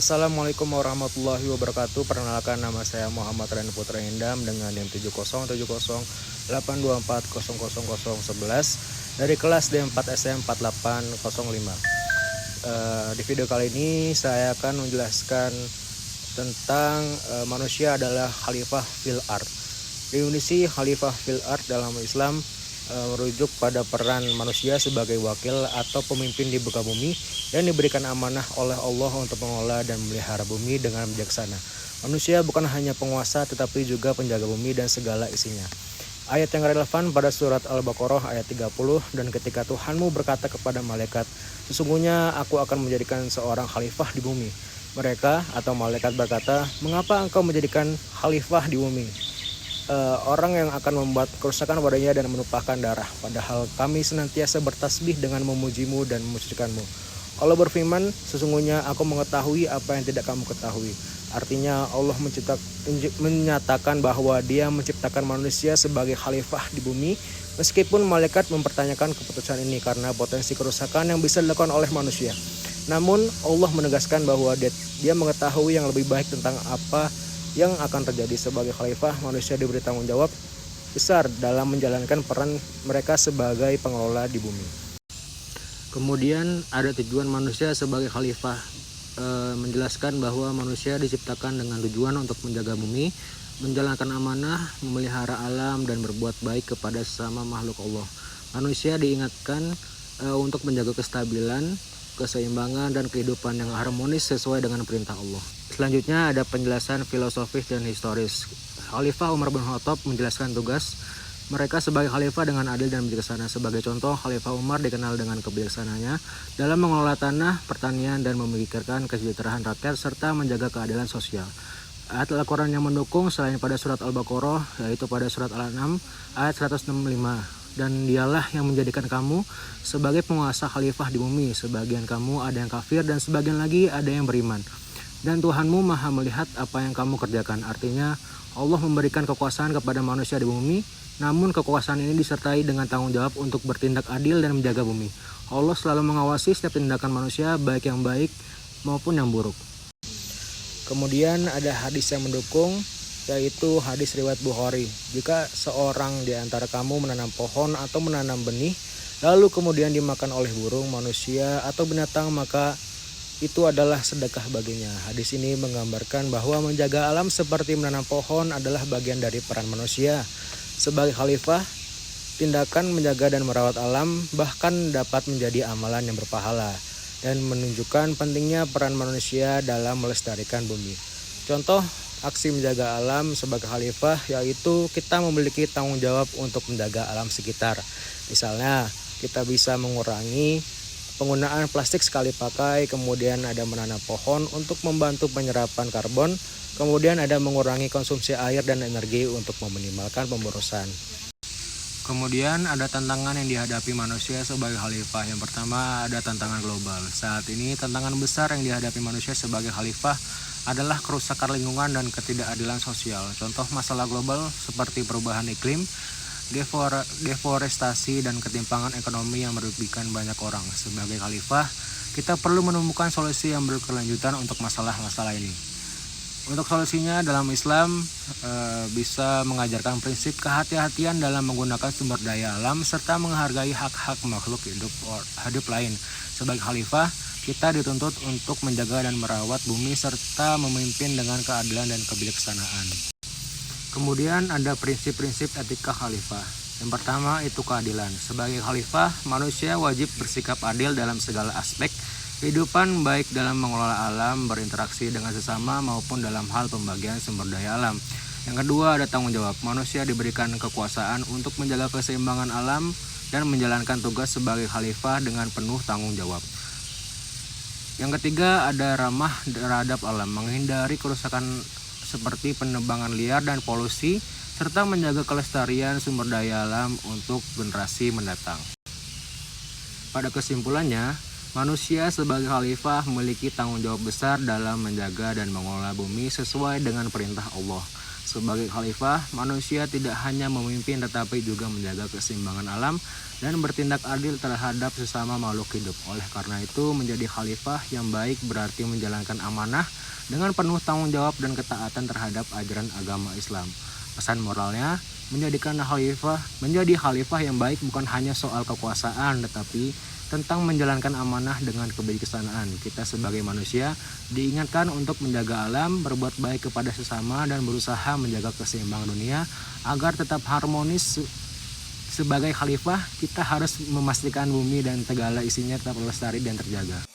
Assalamualaikum warahmatullahi wabarakatuh. Perkenalkan, nama saya Muhammad Rani Putra Endam dengan NIM 707082400011 dari kelas D4 SM 4805. Di video kali ini saya akan menjelaskan tentang manusia adalah khalifah fil ard. Definisi khalifah fil ard dalam Islam merujuk pada peran manusia sebagai wakil atau pemimpin di muka bumi yang diberikan amanah oleh Allah untuk mengelola dan memelihara bumi dengan bijaksana. Manusia bukan hanya penguasa tetapi juga penjaga bumi dan segala isinya. Ayat yang relevan pada surat Al-Baqarah ayat 30, dan ketika Tuhanmu berkata kepada malaikat, sesungguhnya aku akan menjadikan seorang khalifah di bumi. Mereka atau malaikat berkata, mengapa engkau menjadikan khalifah di bumi? Orang yang akan membuat kerusakan padanya dan menumpahkan darah, padahal kami senantiasa bertasbih dengan memujimu dan memujikanmu. Allah berfirman, sesungguhnya aku mengetahui apa yang tidak kamu ketahui. Artinya Allah menyatakan bahwa Dia menciptakan manusia sebagai khalifah di bumi, meskipun malaikat mempertanyakan keputusan ini karena potensi kerusakan yang bisa dilakukan oleh manusia. Namun Allah menegaskan bahwa Dia mengetahui yang lebih baik tentang apa yang akan terjadi. Sebagai khalifah, manusia diberi tanggung jawab besar dalam menjalankan peran mereka sebagai pengelola di bumi. Kemudian ada tujuan manusia sebagai khalifah, menjelaskan bahwa manusia diciptakan dengan tujuan untuk menjaga bumi, menjalankan amanah, memelihara alam, dan berbuat baik kepada sesama makhluk Allah. Manusia diingatkan untuk menjaga kestabilan, keseimbangan, dan kehidupan yang harmonis sesuai dengan perintah Allah. Selanjutnya ada penjelasan filosofis dan historis. Khalifah Umar bin Khattab menjelaskan tugas mereka sebagai khalifah dengan adil dan bijaksana. Sebagai contoh, Khalifah Umar dikenal dengan kebijaksanaannya dalam mengelola tanah, pertanian, dan memikirkan kesejahteraan rakyat serta menjaga keadilan sosial. Ayat Al-Quran yang mendukung selain pada surat Al-Baqarah, yaitu pada surat Al-An'am ayat 165. Dan dialah yang menjadikan kamu sebagai penguasa khalifah di bumi. Sebagian kamu ada yang kafir dan sebagian lagi ada yang beriman. Dan Tuhanmu maha melihat apa yang kamu kerjakan. Artinya Allah memberikan kekuasaan kepada manusia di bumi, namun kekuasaan ini disertai dengan tanggung jawab untuk bertindak adil dan menjaga bumi. Allah selalu mengawasi setiap tindakan manusia, baik yang baik maupun yang buruk. Kemudian ada hadis yang mendukung, yaitu hadis riwayat Bukhari. Jika seorang di antara kamu menanam pohon atau menanam benih, lalu kemudian dimakan oleh burung, manusia, atau binatang, maka itu adalah sedekah baginya. Hadis ini menggambarkan bahwa menjaga alam seperti menanam pohon adalah bagian dari peran manusia. Sebagai khalifah, tindakan menjaga dan merawat alam bahkan dapat menjadi amalan yang berpahala dan menunjukkan pentingnya peran manusia dalam melestarikan bumi. Contoh aksi menjaga alam sebagai khalifah yaitu kita memiliki tanggung jawab untuk menjaga alam sekitar. Misalnya, kita bisa mengurangi penggunaan plastik sekali pakai, kemudian ada menanam pohon untuk membantu penyerapan karbon, kemudian ada mengurangi konsumsi air dan energi untuk meminimalkan pemborosan. Kemudian ada tantangan yang dihadapi manusia sebagai khalifah. Yang pertama ada tantangan global. Saat ini tantangan besar yang dihadapi manusia sebagai khalifah adalah kerusakan lingkungan dan ketidakadilan sosial. Contoh masalah global seperti perubahan iklim, deforestasi, dan ketimpangan ekonomi yang merugikan banyak orang. Sebagai khalifah, kita perlu menemukan solusi yang berkelanjutan untuk masalah-masalah ini. Untuk solusinya dalam Islam bisa mengajarkan prinsip kehati-hatian dalam menggunakan sumber daya alam serta menghargai hak-hak makhluk hidup lain. Sebagai khalifah, kita dituntut untuk menjaga dan merawat bumi serta memimpin dengan keadilan dan kebijaksanaan. Kemudian ada prinsip-prinsip etika khalifah. Yang pertama itu keadilan. Sebagai khalifah, manusia wajib bersikap adil dalam segala aspek kehidupan, baik dalam mengelola alam, berinteraksi dengan sesama, maupun dalam hal pembagian sumber daya alam. Yang kedua ada tanggung jawab. Manusia diberikan kekuasaan untuk menjaga keseimbangan alam dan menjalankan tugas sebagai khalifah dengan penuh tanggung jawab. Yang ketiga ada ramah terhadap alam, menghindari kerusakan seperti penebangan liar dan polusi, serta menjaga kelestarian sumber daya alam untuk generasi mendatang. Pada kesimpulannya, manusia sebagai khalifah memiliki tanggung jawab besar dalam menjaga dan mengelola bumi sesuai dengan perintah Allah. Sebagai khalifah, manusia tidak hanya memimpin tetapi juga menjaga keseimbangan alam dan bertindak adil terhadap sesama makhluk hidup. Oleh karena itu, menjadi khalifah yang baik berarti menjalankan amanah dengan penuh tanggung jawab dan ketaatan terhadap ajaran agama Islam. Pesan moralnya, menjadi khalifah yang baik bukan hanya soal kekuasaan, tetapi tentang menjalankan amanah dengan kebijaksanaan. Kita sebagai manusia diingatkan untuk menjaga alam, berbuat baik kepada sesama, dan berusaha menjaga keseimbangan dunia agar tetap harmonis. Sebagai khalifah, kita harus memastikan bumi dan segala isinya tetap lestari dan terjaga.